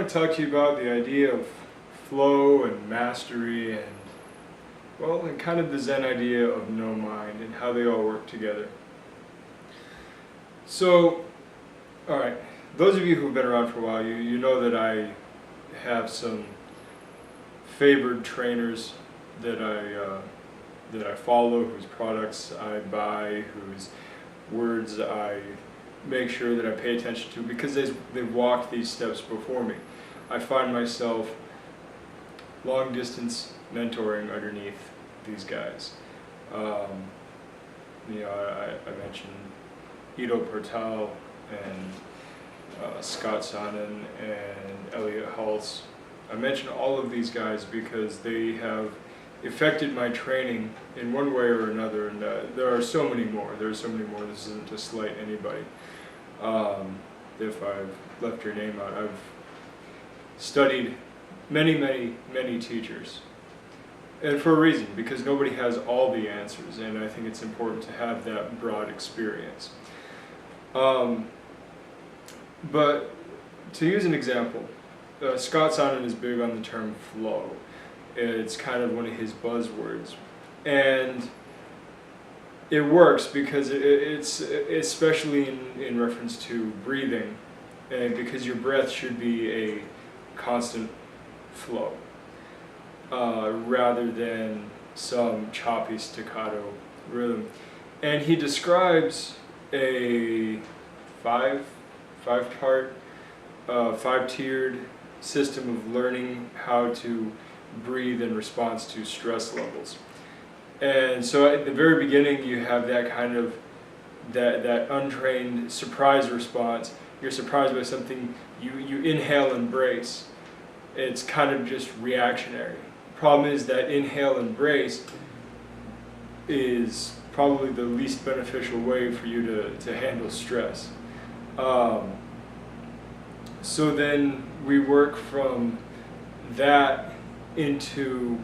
to talk to you about the idea of flow and mastery and, well, and kind of the Zen idea of no mind and how they all work together. So, alright, those of you who've been around for a while, you know that I have some favored trainers that I follow, whose products I buy, whose words I make sure that I pay attention to because they've walked these steps before me. I find myself long distance mentoring underneath these guys. I mentioned Ido Portal and Scott Sonnen and Elliot Hulse. I mention all of these guys because they have affected my training in one way or another, and there are so many more. There are so many more. This isn't to slight anybody. If I've left your name out, I've studied many teachers, and for a reason, because nobody has all the answers, and I think it's important to have that broad experience. But to use an example, Scott Sonnen is big on the term flow. It's kind of one of his buzzwords, and it works because it's especially in reference to breathing, and because your breath should be a constant flow rather than some choppy staccato rhythm. And he describes a five-part, five-tiered system of learning how to breathe in response to stress levels. And so at the very beginning you have that kind of that untrained surprise response. You're surprised by something, you inhale and brace. It's kind of just reactionary. Problem is that inhale and brace is probably the least beneficial way for you to handle stress. So then we work from that into,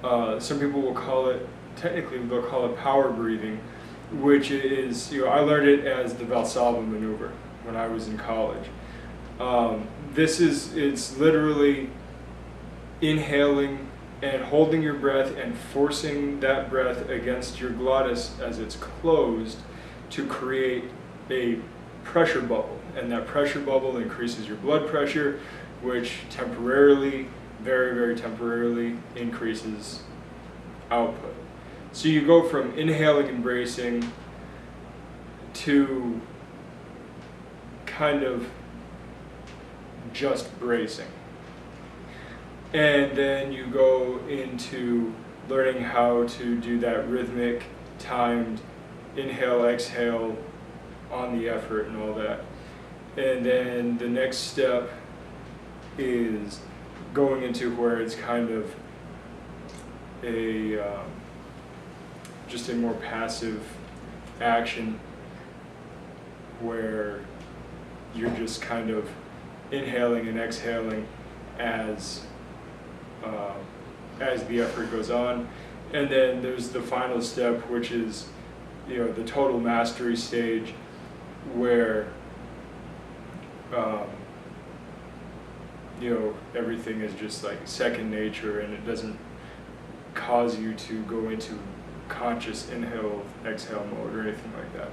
some people will call it, technically they'll call it power breathing, which is, I learned it as the Valsalva maneuver when I was in college. It's literally inhaling and holding your breath and forcing that breath against your glottis as it's closed to create a pressure bubble. And that pressure bubble increases your blood pressure, which temporarily, very temporarily, increases output. So you go from inhaling and bracing to kind of just bracing. And then you go into learning how to do that rhythmic, timed inhale, exhale on the effort and all that. And then the next step is going into where it's kind of just a more passive action where you're just kind of inhaling and exhaling as the effort goes on. And then there's the final step, which is the total mastery stage, where everything is just like second nature, and it doesn't cause you to go into conscious inhale exhale mode or anything like that.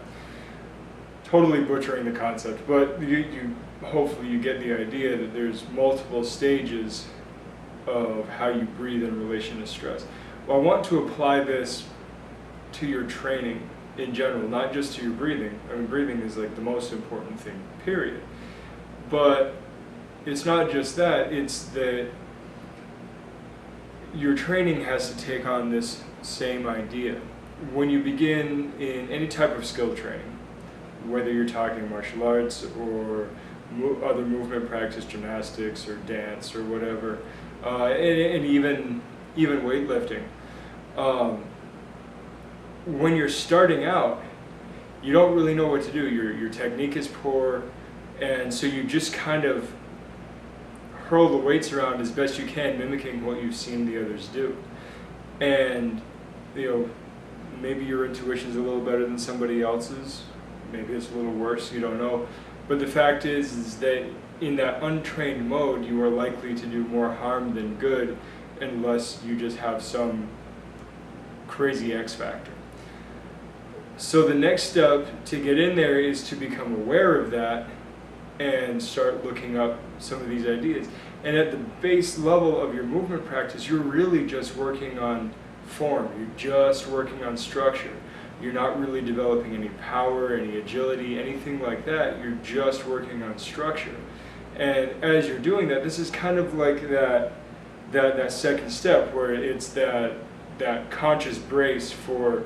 Totally butchering the concept, but hopefully you get the idea that there's multiple stages of how you breathe in relation to stress. Well, I want to apply this to your training in general, not just to your breathing. I mean, breathing is like the most important thing, period. But it's not just that, it's that your training has to take on this same idea. When you begin in any type of skill training, whether you're talking martial arts or other movement practice, gymnastics or dance or whatever, and even weightlifting, when you're starting out, you don't really know what to do. Your technique is poor, and so you just kind of hurl the weights around as best you can, mimicking what you've seen the others do. And maybe your intuition's a little better than somebody else's, maybe it's a little worse, you don't know. But the fact is that in that untrained mode, you are likely to do more harm than good unless you just have some crazy X factor. So the next step to get in there is to become aware of that and start looking up some of these ideas. And at the base level of your movement practice, you're really just working on form. You're just working on structure. You're not really developing any power, any agility, anything like that. You're just working on structure. And as you're doing that, this is kind of like that second step where it's that conscious brace for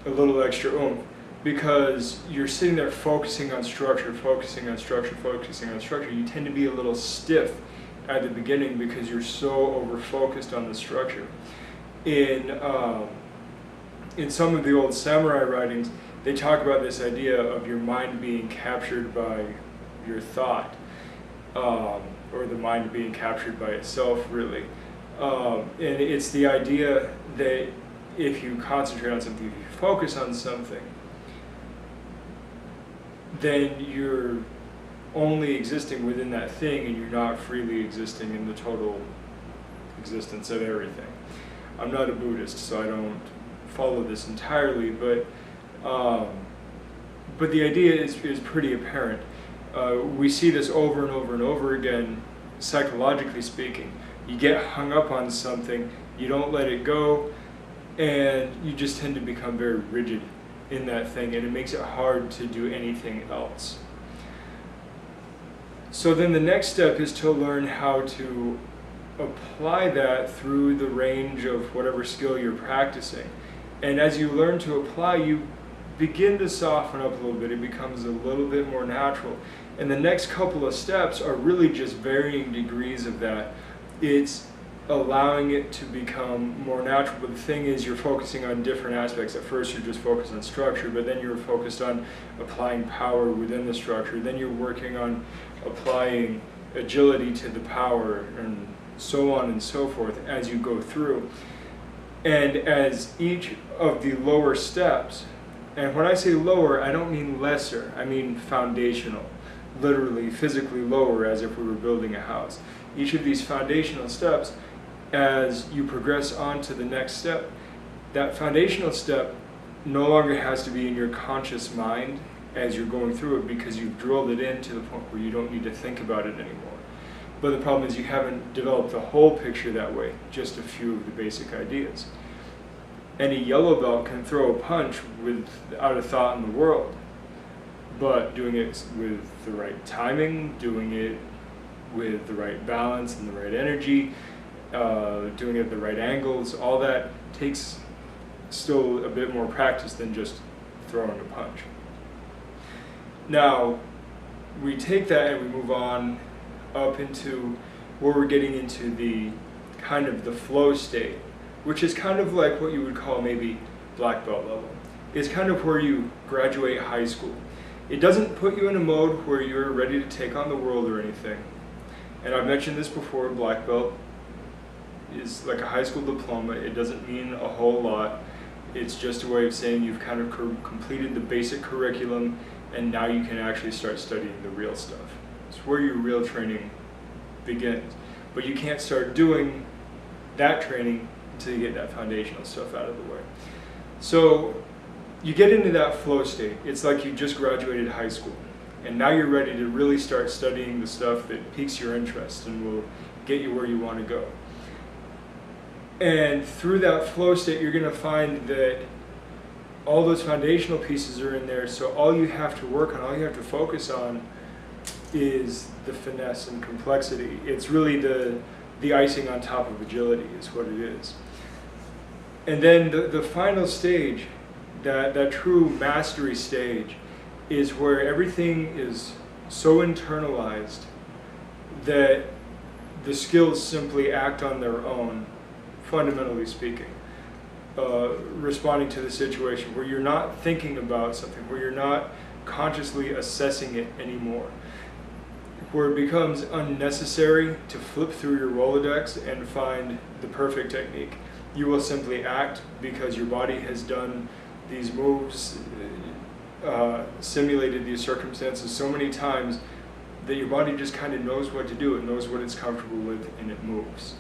a little extra oomph, because you're sitting there focusing on structure, focusing on structure, focusing on structure. You tend to be a little stiff at the beginning because you're so over-focused on the structure. In some of the old samurai writings, they talk about this idea of your mind being captured by your thought, or the mind being captured by itself, really. And it's the idea that if you concentrate on something, if you focus on something, then you're only existing within that thing and you're not freely existing in the total existence of everything. I'm not a Buddhist, so I don't follow this entirely, but the idea is pretty apparent. We see this over and over and over again, psychologically speaking. You get hung up on something, you don't let it go, and you just tend to become very rigid in that thing, and it makes it hard to do anything else. So then the next step is to learn how to apply that through the range of whatever skill you're practicing. And as you learn to apply, you begin to soften up a little bit. It becomes a little bit more natural. And the next couple of steps are really just varying degrees of that. It's allowing it to become more natural, but the thing is you're focusing on different aspects. At first you're just focused on structure, but then you're focused on applying power within the structure. Then you're working on applying agility to the power, and so on and so forth as you go through. And as each of the lower steps, and when I say lower, I don't mean lesser, I mean foundational, literally physically lower, as if we were building a house. Each of these foundational steps, as you progress on to the next step, that foundational step no longer has to be in your conscious mind as you're going through it, because you've drilled it in to the point where you don't need to think about it anymore. But the problem is you haven't developed the whole picture that way, just a few of the basic ideas. Any yellow belt can throw a punch without a thought in the world, but doing it with the right timing, doing it with the right balance and the right energy, doing it at the right angles, all that takes still a bit more practice than just throwing a punch. Now, we take that and we move on up into where we're getting into the kind of the flow state, which is kind of like what you would call maybe black belt level. It's kind of where you graduate high school. It doesn't put you in a mode where you're ready to take on the world or anything. And I've mentioned this before, black belt is like a high school diploma. It doesn't mean a whole lot. It's just a way of saying you've kind of completed the basic curriculum, and now you can actually start studying the real stuff. It's where your real training begins. But you can't start doing that training until you get that foundational stuff out of the way. So you get into that flow state. It's like you just graduated high school, and now you're ready to really start studying the stuff that piques your interest and will get you where you want to go. And through that flow state, you're going to find that all those foundational pieces are in there, so all you have to work on, all you have to focus on is the finesse and complexity. It's really the icing on top of agility is what it is. And then the final stage, that true mastery stage, is where everything is so internalized that the skills simply act on their own, fundamentally speaking. Responding to the situation, where you're not thinking about something, where you're not consciously assessing it anymore, where it becomes unnecessary to flip through your Rolodex and find the perfect technique. You will simply act because your body has done these moves simulated these circumstances so many times that your body just kind of knows what to do. It knows what it's comfortable with, and it moves.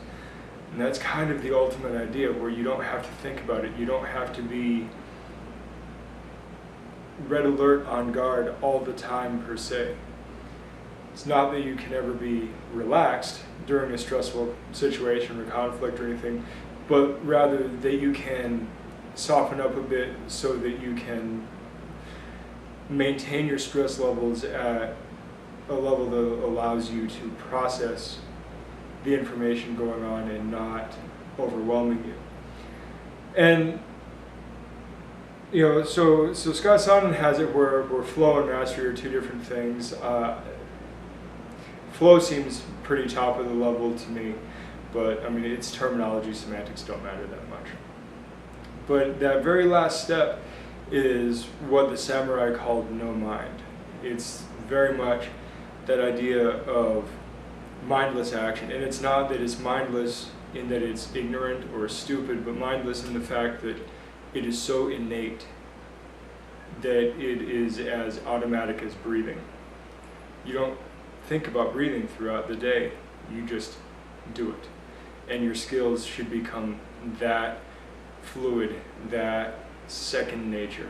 And that's kind of the ultimate idea, where you don't have to think about it. You don't have to be red alert, on guard all the time per se. It's not that you can ever be relaxed during a stressful situation or conflict or anything, but rather that you can soften up a bit so that you can maintain your stress levels at a level that allows you to process the information going on and not overwhelming you. And so Scott Sonnon has it where flow and mastery are two different things. Flow seems pretty top of the level to me, but I mean, its terminology, semantics don't matter that much. But that very last step is what the samurai called no mind. It's very much that idea of mindless action. And it's not that it's mindless in that it's ignorant or stupid, but mindless in the fact that it is so innate that it is as automatic as breathing. You don't think about breathing throughout the day, you just do it. And your skills should become that fluid, that second nature.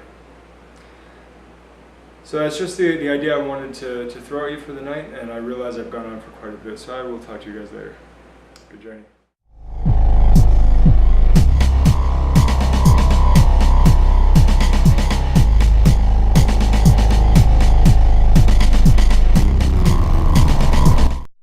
So that's just the idea I wanted to throw at you for the night, and I realize I've gone on for quite a bit, so I will talk to you guys later. Good journey.